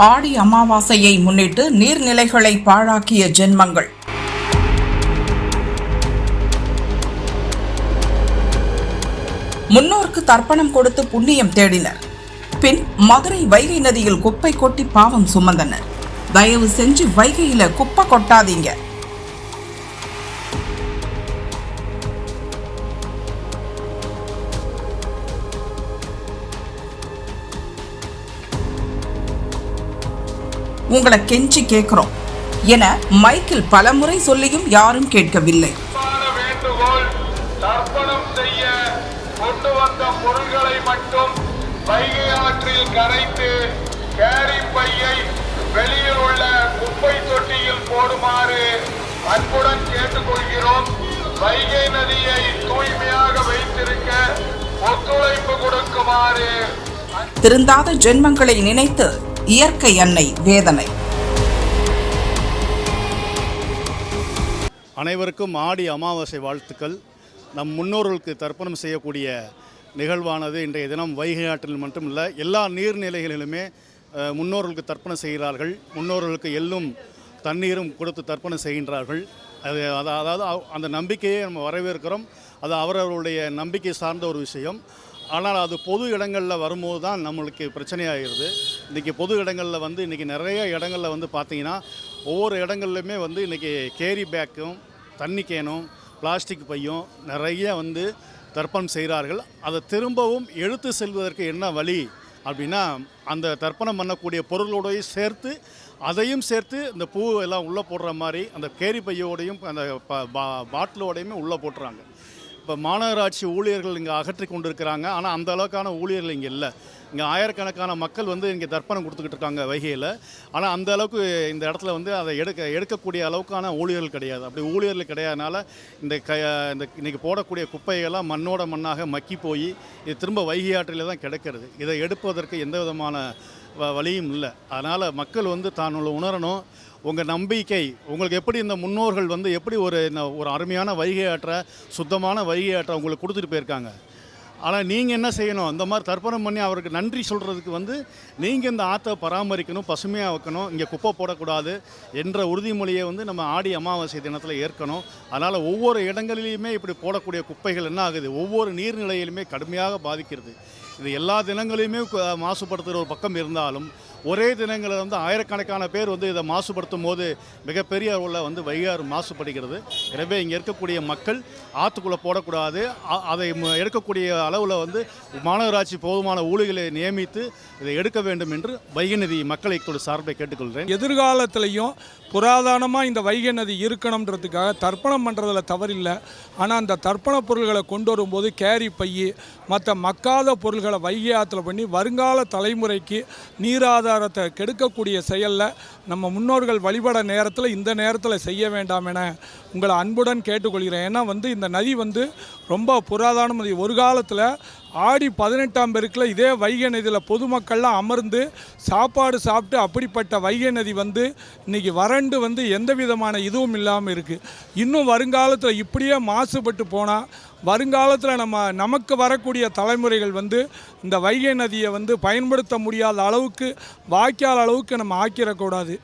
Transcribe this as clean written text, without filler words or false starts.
ஆடி அமாவாசையை முன்னிட்டு நீர்நிலைகளை பாழாக்கிய ஜென்மங்கள். முன்னோருக்கு தர்ப்பணம் கொடுத்து புண்ணியம் தேடினர். பின் மதுரை வைகை நதியில் குப்பை கொட்டி பாவம் சுமந்தனர். தயவு செஞ்சு வைகையில குப்பை கொட்டாதீங்க. உங்களை கெஞ்சி கேட்கிறோம் என மைக்கில் பலமுறை சொல்லியும் யாரும் கேட்கவில்லை. தர்ப்பணம் செய்ய கொண்டு வந்த பொருள்களை மட்டும் வைகை ஆற்றில் கரைத்து கேரி பையை வெளியில் உள்ள குப்பை தொட்டியில் போடுமாறு அன்புடன் கேட்டுக்கொள்கிறோம். வைகை நதியை தூய்மையாக வைத்திருக்க ஒத்துழைப்பு கொடுக்குமாறு. திருந்தாத ஜென்மங்களை நினைத்து இயற்கை அன்னை வேதனை. அனைவருக்கும் ஆடி அமாவாசை வாழ்த்துக்கள். நம் முன்னோர்களுக்கு தர்ப்பணம் செய்யக்கூடிய நிகழ்வானது இன்றைய தினம் வைகை ஆற்றில் மட்டுமல்ல, எல்லா நீர்நிலைகளிலுமே முன்னோர்களுக்கு தர்ப்பணம் செய்கிறார்கள். முன்னோர்களுக்கு எள்ளும் தண்ணீரும் கொடுத்து தர்ப்பணம் செய்கின்றார்கள். அதாவது அந்த நம்பிக்கையை நம்ம வரவேற்கிறோம். அது அவரவருடைய நம்பிக்கை சார்ந்த ஒரு விஷயம். ஆனால் அது பொது இடங்களில் வரும்போது தான் நம்மளுக்கு பிரச்சனையாகிறது. இன்றைக்கி பொது இடங்களில் இன்றைக்கி நிறைய இடங்களில் பார்த்திங்கன்னா ஒவ்வொரு இடங்கள்லையுமே இன்றைக்கி கேரி பேக்கும் தண்ணி கேனும் பிளாஸ்டிக் பையும் நிறைய தர்ப்பணம் செய்கிறார்கள். அதை திரும்பவும் எடுத்து செல்வதற்கு என்ன வழி அப்படின்னா, அந்த தர்ப்பணம் பண்ணக்கூடிய பொருளோடையும் சேர்த்து அதையும் சேர்த்து இந்த பூ எல்லாம் உள்ளே போடுற மாதிரி அந்த கேரி பையோடையும் அந்த பாட்டிலோடையுமே உள்ளே போட்டுறாங்க. இப்போ மாநகராட்சி ஊழியர்கள் இங்கே அகற்றி கொண்டு இருக்கிறாங்க. ஆனால் அந்த அளவுக்கான ஊழியர்கள் இங்கே இல்லை. இங்கே ஆயிரக்கணக்கான மக்கள் இங்கே தர்ப்பணம் கொடுத்துக்கிட்டு இருக்காங்க வைகையில். ஆனால் அந்த அளவுக்கு இந்த இடத்துல அதை எடுக்கக்கூடிய அளவுக்கான ஊழியர்கள் கிடையாது. அப்படி ஊழியர்கள் கிடையாதனால இந்த இன்றைக்கி போடக்கூடிய குப்பையெல்லாம் மண்ணோட மண்ணாக மக்கி போய் இது திரும்ப வைகை ஆற்றில் தான் கிடக்கிறது. இதை எடுப்பதற்கு எந்த விதமான வழியும் இல்லை. அதனால் மக்கள் தான் உணரணும். உங்கள் நம்பிக்கை உங்களுக்கு எப்படி இந்த முன்னோர்கள் எப்படி ஒரு அருமையான வைகை ஆற்றை, சுத்தமான வைகை ஆற்றை உங்களுக்கு கொடுத்துட்டு போயிருக்காங்க. ஆனால் நீங்கள் என்ன செய்யணும், இந்த மாதிரி தர்ப்பணம் பண்ணி அவருக்கு நன்றி சொல்கிறதுக்கு நீங்கள் இந்த ஆற்றை பராமரிக்கணும், பசுமையாக வைக்கணும், இங்கே குப்பை போடக்கூடாது என்ற உறுதிமொழியை நம்ம ஆடி அமாவாசை தினத்தில் ஏற்கணும். அதனால் ஒவ்வொரு இடங்களிலையுமே இப்படி போடக்கூடிய குப்பைகள் என்ன ஆகுது, ஒவ்வொரு நீர்நிலையிலுமே கடுமையாக பாதிக்கிறது. இது எல்லா தினங்களையுமே மாசுபடுத்துகிற ஒரு பக்கம் இருந்தாலும் ஒரே தினங்களில் ஆயிரக்கணக்கான பேர் இதை மாசுபடுத்தும் போது மிகப்பெரிய அளவில் வைகை ஆறு மாசுபடுகிறது. எனவே இங்கே இருக்கக்கூடிய மக்கள் ஆற்றுக்குள்ளே போடக்கூடாது. அதை எடுக்கக்கூடிய அளவில் மாநகராட்சி போதுமான ஊழியர்களை நியமித்து இதை எடுக்க வேண்டும் என்று வைகை நதி மக்களை சார்பை கேட்டுக்கொள்கிறேன். எதிர்காலத்திலையும் புராதனமாக இந்த வைகை நதி இருக்கணுன்றதுக்காக தர்ப்பணம் பண்ணுறதுல தவறில்லை. ஆனால் அந்த தர்ப்பண பொருள்களை கொண்டு வரும்போது கேரி பையி மற்ற மக்காத பொருள்களை வைகை ஆற்றுல பண்ணி வருங்கால தலைமுறைக்கு நீராதாரத்தை கெடுக்கக்கூடிய செயலில் நம்ம முன்னோர்கள் வழிபட நேரத்தில் இந்த நேரத்தில் செய்ய வேண்டாம் என உங்களை அன்புடன் கேட்டுக்கொள்கிறேன். ஏன்னா இந்த நதி ரொம்ப புராதன நதி. ஒரு காலத்தில் ஆடி 18ஆம் பெருக்கில் இதே வைகை நதியில் பொதுமக்கள்லாம் அமர்ந்து சாப்பாடு சாப்பிட்டு அப்படிப்பட்ட வைகை நதி இன்றைக்கி வறண்டு எந்த விதமான இதுவும் இல்லாமல் இருக்குது. இன்னும் வருங்காலத்தில் இப்படியே மாசுபட்டு போனால் வருங்காலத்தில் நமக்கு வரக்கூடிய தலைமுறைகள் இந்த வைகை நதியை பயன்படுத்த முடியாத அளவுக்கு வாய்க்கால் அளவுக்கு நம்ம ஆக்கிடக்கூடாது.